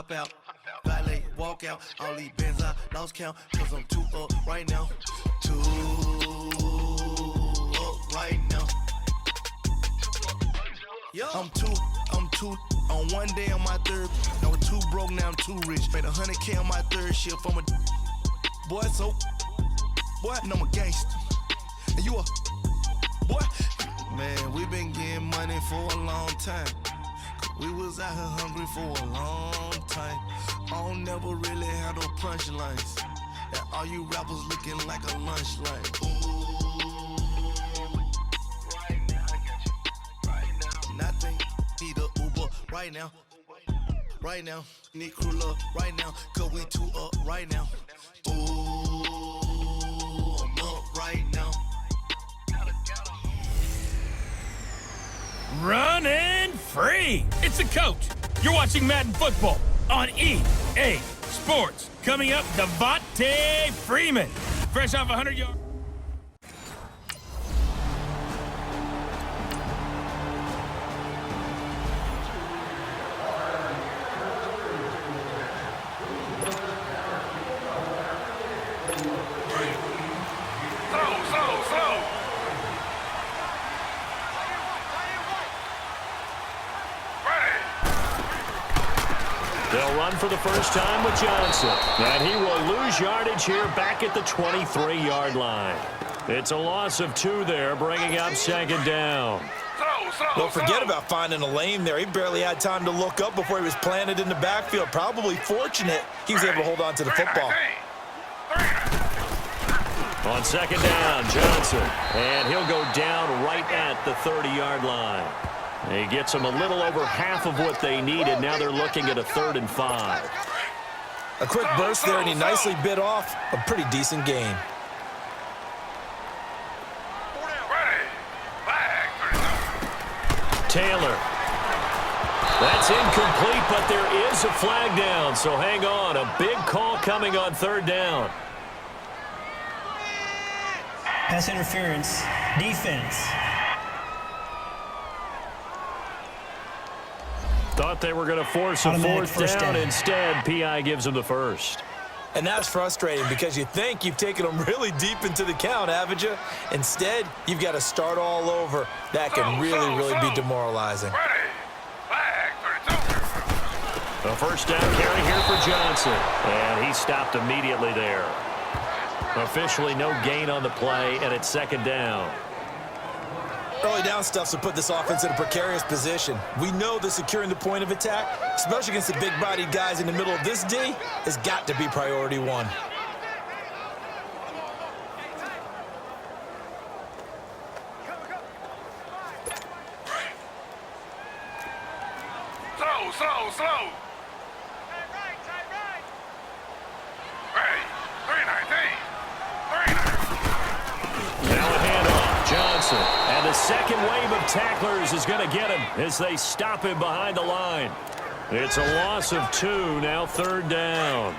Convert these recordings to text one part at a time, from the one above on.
hop out, valet, walk out. All these bins I lost count, cause I'm too up right now. Too up right now. I'm two on one day on my third. I was too broke, now I'm too rich. Made 100K on my third shift from a boy, so boy, and I'm a gangster. And you a boy. Man, we been getting money for a long time. We was out here hungry for a long time. I don't never really have no punchlines. And all you rappers looking like a lunch line. Ooh, right now, I got you. Right now, nothing. Need a Uber right now. Right now, need crew love right now. Cause we too up right now. Ooh, I'm up right now. Running free. It's the coach. You're watching Madden football on EA Sports. Coming up, Devontae Freeman. Fresh off 100 yards. They'll run for the first time with Johnson. And he will lose yardage here back at the 23-yard line. It's a loss of 2 there, bringing up second down. Don't forget about finding a lane there. He barely had time to look up before he was planted in the backfield. Probably fortunate he was able to hold on to the football. On second down, Johnson. And he'll go down right at the 30-yard line. He gets them a little over half of what they needed. Now they're looking at a 3rd and 5. A quick burst there, and he nicely bit off a pretty decent gain. Taylor. That's incomplete, but there is a flag down, so hang on. A big call coming on 3rd down. Pass interference, defense. Thought they were going to force a 4th down. Instead, P.I. gives them the first. And that's frustrating because you think you've taken them really deep into the count, haven't you? Instead, you've got to start all over. That can really be demoralizing. A first down carry here for Johnson. And he stopped immediately there. Officially no gain on the play, and it's second down. Early down stuff to put this offense in a precarious position. We know that securing the point of attack, especially against the big-bodied guys in the middle of this D, has got to be priority 1. Slow. Ready, 319. Now a handoff, Johnson. And the second wave of tacklers is going to get him as they stop him behind the line. It's a loss of 2, now 3rd down.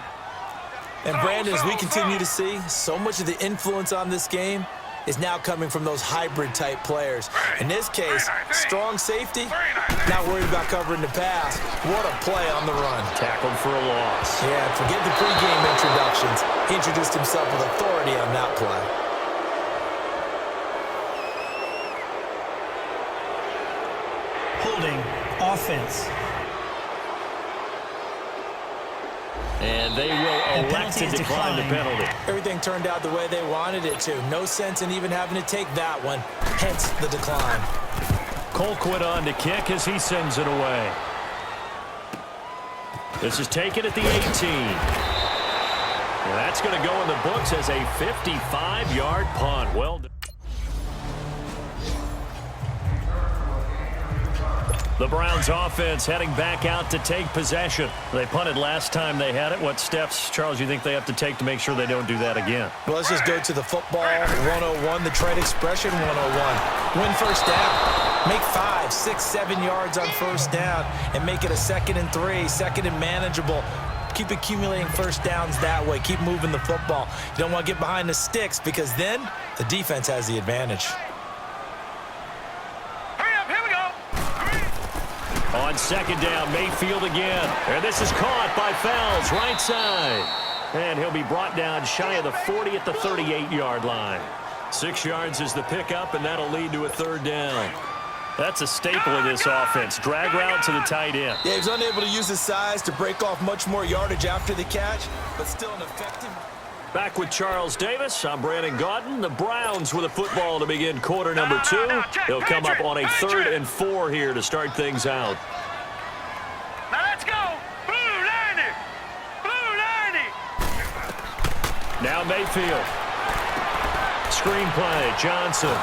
And Brandon, as we continue to see, so much of the influence on this game is now coming from those hybrid-type players. In this case, strong safety, not worried about covering the pass. What a play on the run. Tackled for a loss. Yeah, forget the pregame introductions. He introduced himself with authority on that play. Holding, offense. And they will elect to decline the penalty. Everything turned out the way they wanted it to. No sense in even having to take that one, hence the decline. Colquitt on to kick as he sends it away. This is taken at the 18. And that's going to go in the books as a 55-yard punt. Well done. The Browns offense heading back out to take possession. They punted last time they had it. What steps, Charles, you think they have to take to make sure they don't do that again? Well, let's just go to the football 101, the trade expression 101. Win first down. Make 5, 6, 7 yards on first down and make it a 2nd and 3, 2nd and manageable. Keep accumulating first downs that way. Keep moving the football. You don't want to get behind the sticks because then the defense has the advantage. On second down, Mayfield again. And this is caught by Fells, right side. And he'll be brought down shy of the 40 at the 38-yard line. 6 yards is the pickup, and that'll lead to a third down. That's a staple of this offense. Drag route to the tight end. Yeah, he was unable to use his size to break off much more yardage after the catch, but still an effective. Back with Charles Davis. I'm Brandon Gaudin. The Browns with a football to begin quarter number 2. They'll come up on a 3rd and 4 here to start things out. Now let's go. Blue 90. Blue 90. Now Mayfield. Screenplay, Johnson.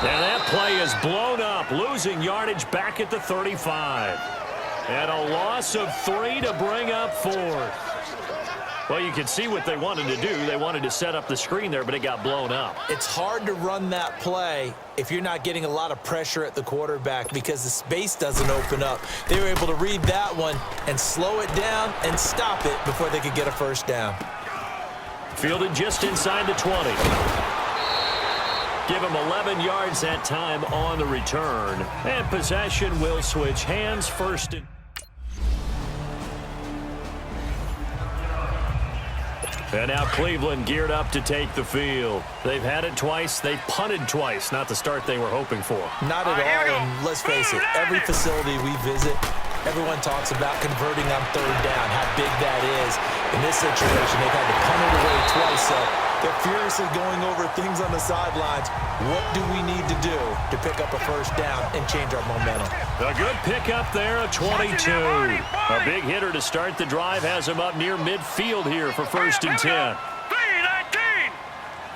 And that play is blown up, losing yardage back at the 35. And a loss of 3 to bring up 4. Well, you can see what they wanted to do. They wanted to set up the screen there, but it got blown up. It's hard to run that play if you're not getting a lot of pressure at the quarterback because the space doesn't open up. They were able to read that one and slow it down and stop it before they could get a first down. Fielded just inside the 20. Give him 11 yards that time on the return. And possession will switch hands first. And now Cleveland geared up to take the field. They've had it twice. They've punted twice. Not the start they were hoping for. Not at all. And let's face it, every facility we visit, everyone talks about converting on 3rd down, how big that is. In this situation, they've had to punt it away twice, so they're furiously going over things on the sidelines. What do we need to do to pick up a first down and change our momentum? A good pickup there, a 22. A big hitter to start the drive has him up near midfield here for 1st and 10. 319.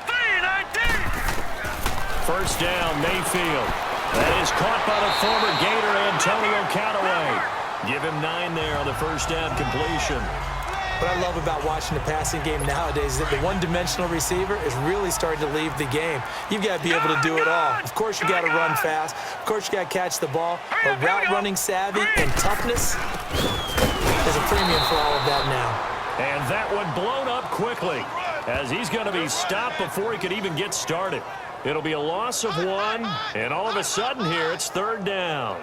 319. First down, Mayfield. That is caught by the former Gator, Antonio Callaway. Give him 9 there on the first down completion. What I love about watching the passing game nowadays is that the one-dimensional receiver is really starting to leave the game. You've got to be able to do it all. Of course, you got to run fast. Of course, you got to catch the ball. But route running savvy and toughness is a premium for all of that now. And that one blown up quickly as he's going to be stopped before he could even get started. It'll be a loss of 1, and all of a sudden here it's 3rd down.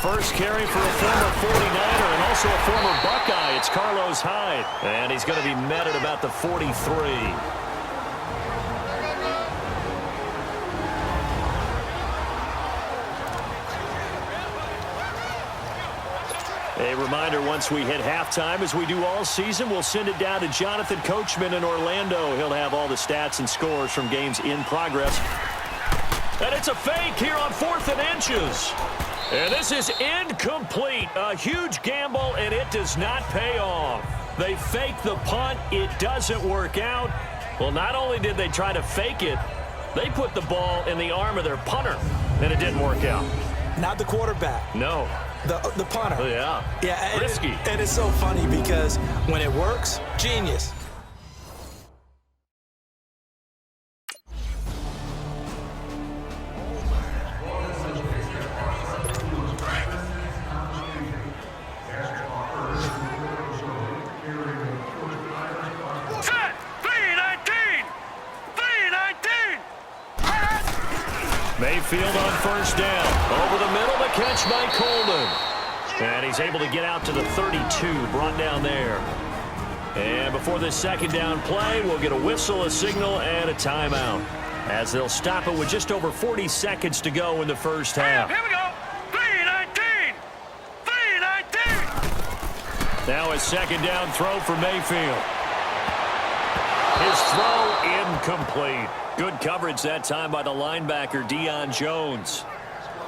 First carry for a former 49er and also a former Buckeye. It's Carlos Hyde. And he's going to be met at about the 43. A reminder, once we hit halftime, as we do all season, we'll send it down to Jonathan Coachman in Orlando. He'll have all the stats and scores from games in progress. And it's a fake here on 4th and inches. And this is incomplete. A huge gamble, and it does not pay off. They fake the punt. It doesn't work out. Well, not only did they try to fake it, they put the ball in the arm of their punter, and it didn't work out. Not the quarterback. No. The punter. Oh, yeah. Yeah. Risky. And it's so funny because when it works, genius. Mayfield on first down. Over the middle, the catch by Coleman. And he's able to get out to the 32, brought down there. And before this second down play, we'll get a whistle, a signal, and a timeout, as they'll stop it with just over 40 seconds to go in the first half. Here we go. 319. 319. Now a second down throw for Mayfield. His throw incomplete. Good coverage that time by the linebacker, Deion Jones.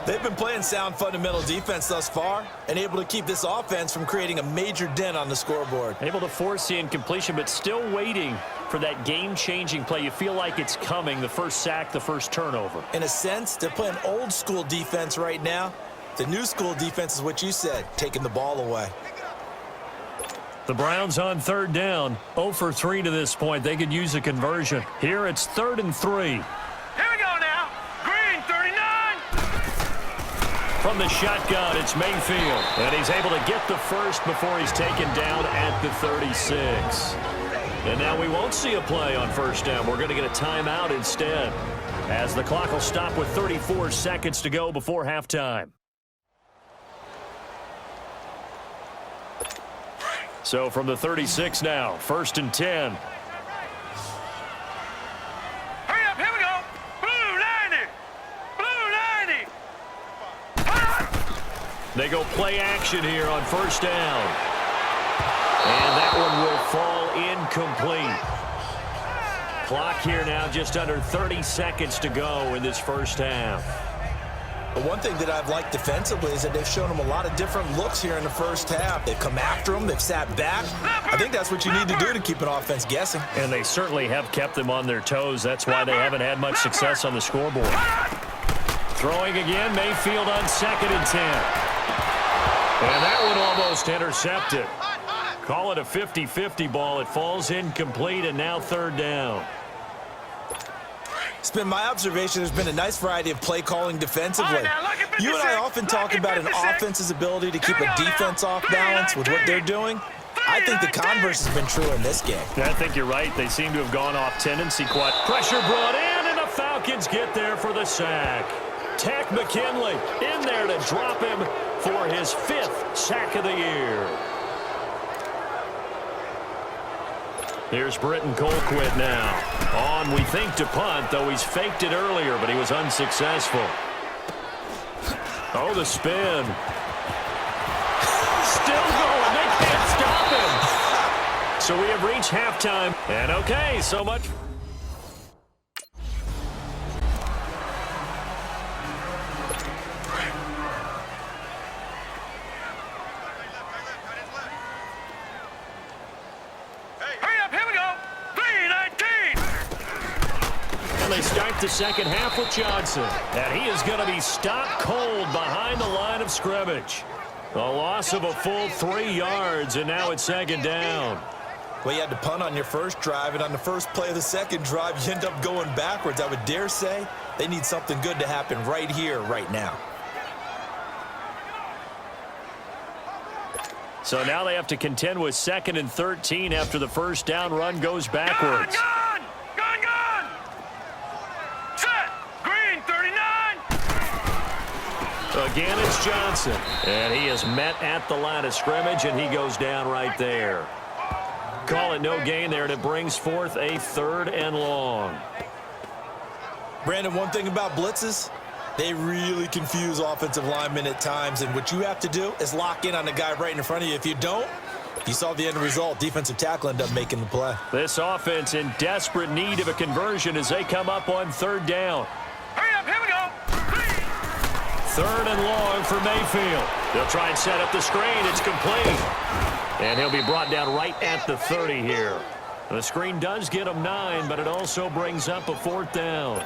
They've been playing sound fundamental defense thus far and able to keep this offense from creating a major dent on the scoreboard. Able to force the incompletion, but still waiting for that game-changing play. You feel like it's coming, the first sack, the first turnover. In a sense, they're playing old-school defense right now. The new school defense is what you said, taking the ball away. The Browns on third down, 0 for 3 to this point. They could use a conversion. Here it's 3rd and 3. Here we go now. Green 39. From the shotgun, it's Mayfield. And he's able to get the first before he's taken down at the 36. And now we won't see a play on first down. We're going to get a timeout instead, as the clock will stop with 34 seconds to go before halftime. So from the 36 now, 1st and 10. Hurry up, here we go. Blue 90. Blue 90. They go play action here on first down. And that one will fall incomplete. Clock here now just under 30 seconds to go in this first half. But one thing that I've liked defensively is that they've shown them a lot of different looks here in the first half. They've come after them. They've sat back. I think that's what you need to do to keep an offense guessing. And they certainly have kept them on their toes. That's why they haven't had much success on the scoreboard. Throwing again, Mayfield on 2nd and 10. And that one almost intercepted. Call it a 50-50 ball. It falls incomplete, and now 3rd down. It's been my observation there's been a nice variety of play calling defensively. You and I often talk about an offense's ability to keep a defense off balance with what they're doing. I think the converse has been true in this game. I think you're right. They seem to have gone off tendency quite. Pressure brought in, and the Falcons get there for the sack. Tack McKinley in there to drop him for his 5th sack of the year. Here's Britton Colquitt now. On, we think, to punt, though he's faked it earlier, but he was unsuccessful. Oh, the spin. Still going. They can't stop him. So we have reached halftime. And okay, so much. They start the second half with Johnson. And he is going to be stopped cold behind the line of scrimmage. A loss of a full 3 yards, and now it's 2nd down. Well, you had to punt on your first drive, and on the first play of the second drive, you end up going backwards. I would dare say they need something good to happen right here, right now. So now they have to contend with 2nd and 13 after the first down run goes backwards. Gone! Set! Green 39! Again, it's Johnson. And he is met at the line of scrimmage, and he goes down right there. Call it no gain there, and it brings forth a 3rd and long. Brandon, one thing about blitzes, they really confuse offensive linemen at times, and what you have to do is lock in on the guy right in front of you. If you don't, you saw the end result. Defensive tackle ended up making the play. This offense in desperate need of a conversion as they come up on 3rd down. Hurry up, here we go! 3rd and long for Mayfield. They'll try and set up the screen. It's complete. And he'll be brought down right at the 30 here. The screen does get him 9, but it also brings up a 4th down.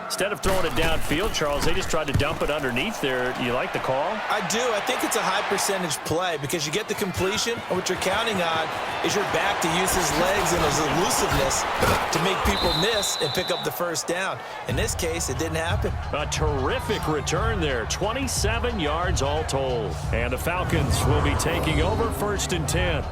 Instead of throwing it downfield, Charles, they just tried to dump it underneath there. You like the call? I do. I think it's a high percentage play because you get the completion, and what you're counting on is your back to use his legs and his elusiveness to make people miss and pick up the first down. In this case, it didn't happen. A terrific return there. 27 yards all told. And the Falcons will be taking over 1st and 10.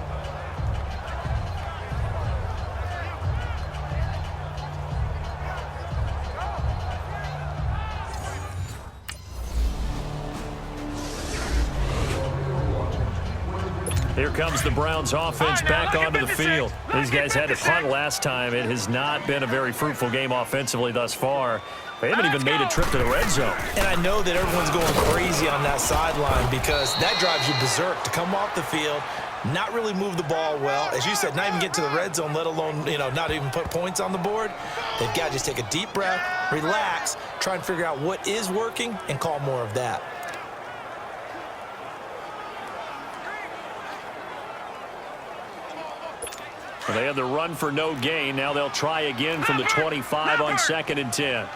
Here comes the Browns offense back onto the field. These guys had to punt last time. It has not been a very fruitful game offensively thus far. They haven't even made a trip to the red zone. And I know that everyone's going crazy on that sideline because that drives you berserk to come off the field, not really move the ball well. As you said, not even get to the red zone, let alone, not even put points on the board. They've got to just take a deep breath, relax, try and figure out what is working and call more of that. They had the run for no gain. Now they'll try again from the 25 on 2nd and 10.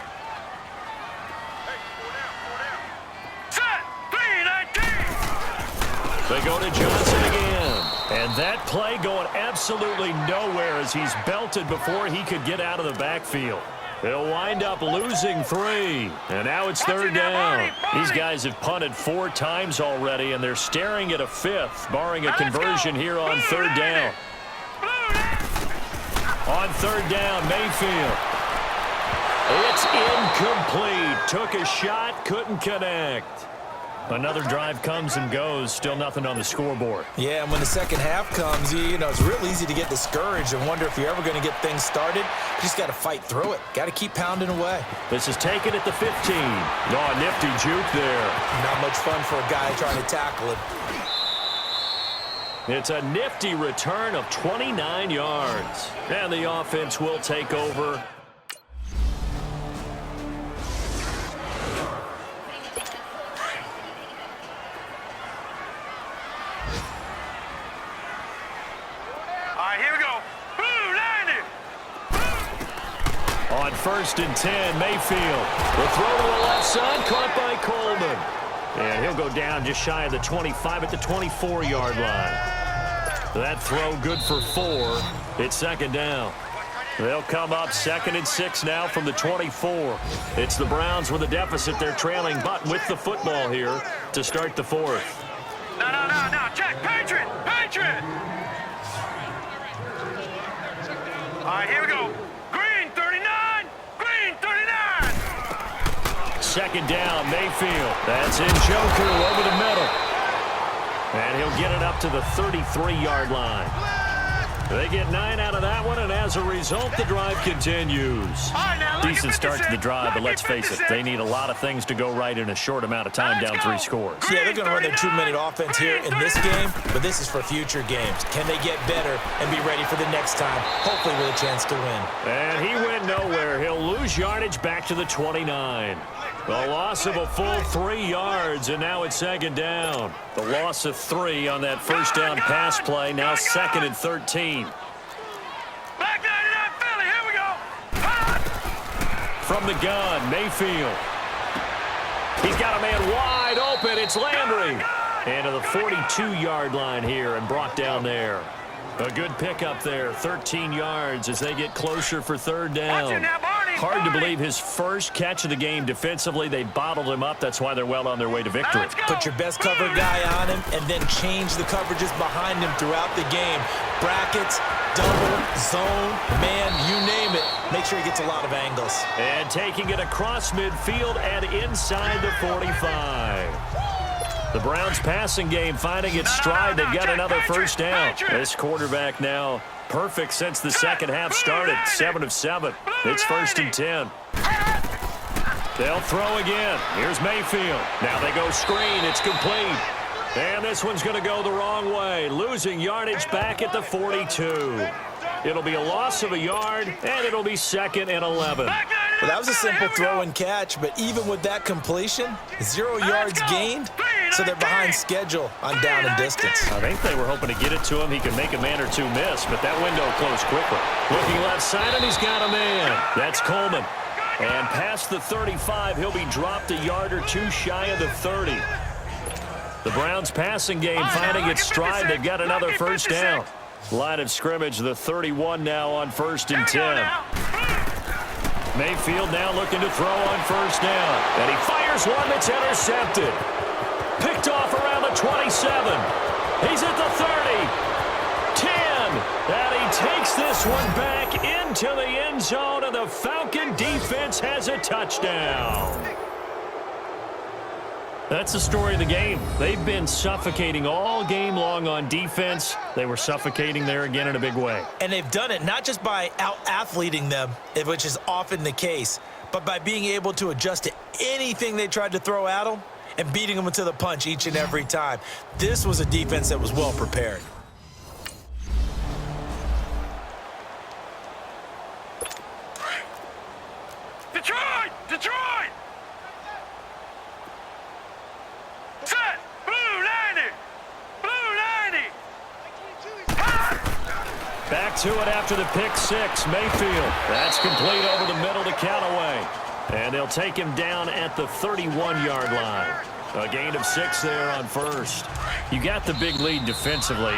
Set! 3-19! They go to Johnson again. And that play going absolutely nowhere as he's belted before he could get out of the backfield. They'll wind up losing 3. And now it's 3rd down. These guys have punted 4 times already, and they're staring at a 5th, barring a conversion here on 3rd down. On 3rd down, Mayfield. It's incomplete. Took a shot, couldn't connect. Another drive comes and goes, still nothing on the scoreboard. Yeah, and when the second half comes, you know, it's real easy to get discouraged and wonder if you're ever going to get things started. You just got to fight through it. Got to keep pounding away. This is taken at the 15. Oh, nifty juke there. Not much fun for a guy trying to tackle it. It's a nifty return of 29 yards. And the offense will take over. On 1st and 10, Mayfield. The throw to the left side, caught by Coleman. And he'll go down just shy of the 25 at the 24-yard line. That throw good for 4. It's 2nd down. They'll come up 2nd and 6 now from the 24. It's the Browns with a deficit. They're trailing, but with the football here to start the 4th. No. Check. Patriot. All right, here we go. Green 39. 2nd down, Mayfield. That's in Joker over the middle. And he'll get it up to the 33-yard line. They get 9 out of that one, and as a result, the drive continues. Decent start to the drive, but let's face it, they need a lot of things to go right in a short amount of time, down 3 scores. Yeah, they're going to run their 2-minute offense here in this game, but this is for future games. Can they get better and be ready for the next time, hopefully with a chance to win? And he went nowhere. He'll lose yardage back to the 29. The loss of a full 3 yards, and now it's 2nd down. The loss of 3 on that 1st down pass play, now 2nd and 13. Back 99 Philly, here we go. From the gun, Mayfield. He's got a man wide open. It's Landry. And to the 42-yard line here and brought down there. A good pickup there, 13 yards as they get closer for 3rd down. Hard to believe his first catch of the game defensively. They bottled him up. That's why they're well on their way to victory. Put your best cover guy on him and then change the coverages behind him throughout the game. Brackets, double, zone, man, you name it. Make sure he gets a lot of angles. And taking it across midfield and inside the 45. The Browns passing game finding its stride. They've got another 1st down. This quarterback now perfect since the second half started. 7 of 7. It's 1st and 10. They'll throw again. Here's Mayfield. Now they go screen. It's complete. And this one's going to go the wrong way. Losing yardage back at the 42. It'll be a loss of a yard, and it'll be 2nd and 11. Well, that was a simple throw and catch, but even with that completion, 0 yards gained, so they're behind schedule on down and distance. I think they were hoping to get it to him. He could make a man or 2 miss, but that window closed quickly. Looking left side, and he's got a man. That's Coleman. And past the 35, he'll be dropped a yard or 2 shy of the 30. The Browns passing game finding its stride. They've got another 1st down. Line of scrimmage, the 31 now on 1st and 10. Mayfield now looking to throw on 1st down. And he fires one that's intercepted. Picked off around the 27. He's at the 30. 10. And he takes this one back into the end zone, and the Falcon defense has a touchdown. That's the story of the game. They've been suffocating all game long on defense. They were suffocating there again in a big way. And they've done it not just by out-athleting them, which is often the case, but by being able to adjust to anything they tried to throw at them and beating them to the punch each and every time. This was a defense that was well prepared. Detroit! Detroit! Set! Blue 90! Blue 90! Back to it after the pick 6. Mayfield. That's complete over the middle to Callaway. And they'll take him down at the 31-yard line. A gain of 6 there on 1st. You got the big lead defensively.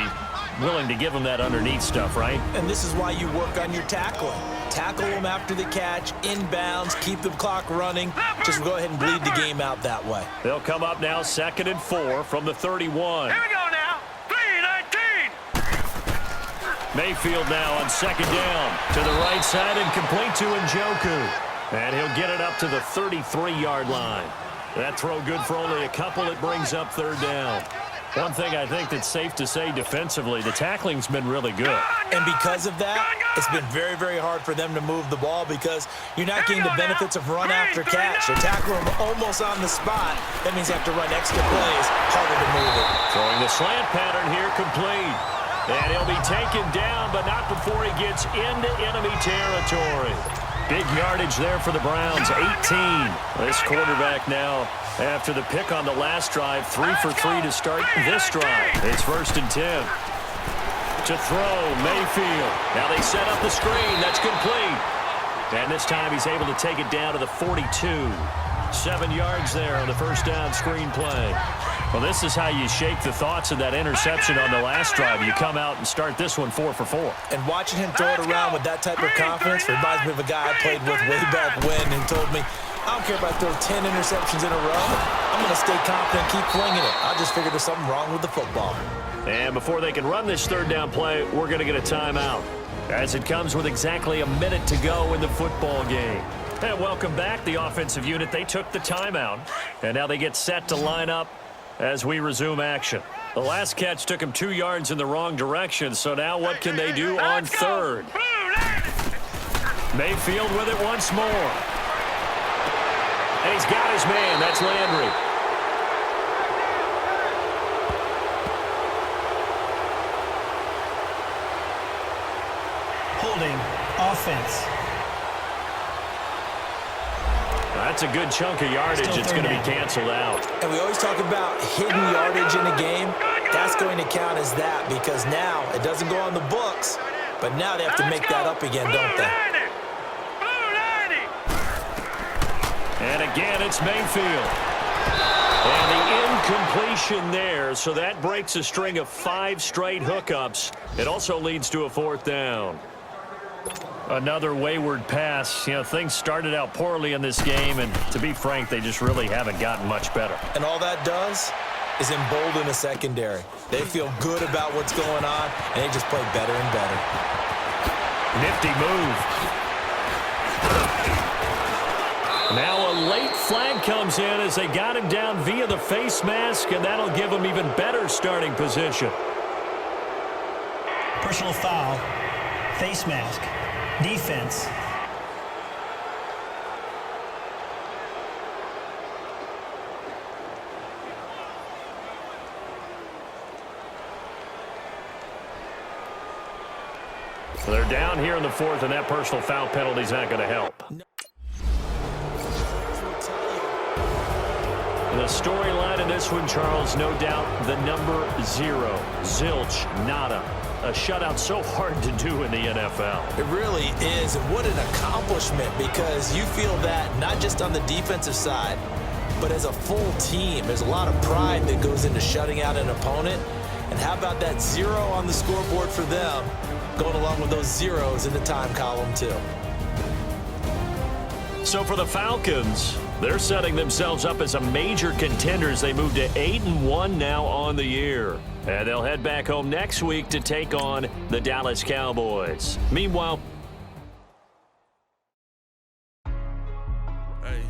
willing to give them that underneath stuff, right? And this is why you work on your tackling. Tackle them after the catch, inbounds, keep the clock running. Just go ahead and bleed the game out that way. They'll come up now 2nd and 4 from the 31. Here we go now. 3-19. Mayfield now on 2nd down. To the right side and complete to Njoku. And he'll get it up to the 33-yard line. That throw good for only a couple. It brings up 3rd down. One thing I think that's safe to say defensively, the tackling's been really good. And because of that, it's been very, very hard for them to move the ball because you're not getting the benefits of run after catch. They're tackling them almost on the spot. That means they have to run extra plays, harder to move it. Throwing the slant pattern here, complete. And he'll be taken down, but not before he gets into enemy territory. Big yardage there for the Browns, 18. This quarterback now, after the pick on the last drive, 3 for 3 to start this drive. It's 1st and 10. To throw, Mayfield. Now they set up the screen. That's complete. And this time he's able to take it down to the 42. 7 yards there on the 1st down screen play. Well, this is how you shake the thoughts of that interception on the last drive. You come out and start this one 4 for 4. And watching him throw it around with that type of confidence reminds me of a guy I played with way back when who told me, I don't care if I throw 10 interceptions in a row. I'm going to stay confident, keep flinging it. I just figured there's something wrong with the football. And before they can run this 3rd down play, we're going to get a timeout, as it comes with exactly a minute to go in the football game. And welcome back, the offensive unit. They took the timeout, and now they get set to line up as we resume action. The last catch took him 2 yards in the wrong direction, so now what can they do on 3rd? Mayfield with it once more. And he's got his man. That's Landry. Holding offense. That's a good chunk of yardage. It's going to be canceled out. And we always talk about hidden yardage in a game. That's going to count as that because now it doesn't go on the books, but now they have to make that up again, don't they? And again, it's Mayfield. And the incompletion there, so that breaks a string of 5 straight hookups. It also leads to a 4th down. Another wayward pass. You know, things started out poorly in this game, and to be frank, they just really haven't gotten much better. And all that does is embolden the secondary. They feel good about what's going on, and they just play better and better. Nifty move. Now a late flag comes in as they got him down via the face mask, and that'll give him even better starting position. Personal foul. Face mask. Defense. So they're down here in the 4th, and that personal foul penalty is not going to help. The storyline in this one, Charles, no doubt the number 0. Zilch, nada. A shutout so hard to do in the NFL. It really is, and what an accomplishment, because you feel that not just on the defensive side, but as a full team. There's a lot of pride that goes into shutting out an opponent, and how about that 0 on the scoreboard for them, going along with those zeros in the time column too. So for the Falcons, they're setting themselves up as a major contender as they move to 8-1 now on the year. And they'll head back home next week to take on the Dallas Cowboys. Meanwhile, hey,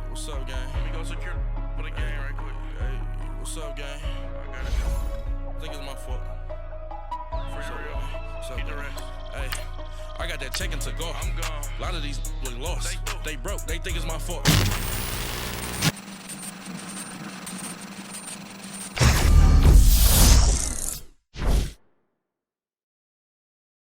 what's up, gang? Let me go secure for the game right quick. Hey, what's up, gang? I got it. I think it's my fault. For real. What's up, hey, I got that check-in to go. I'm gone. A lot of these look lost. They broke. They think it's my fault.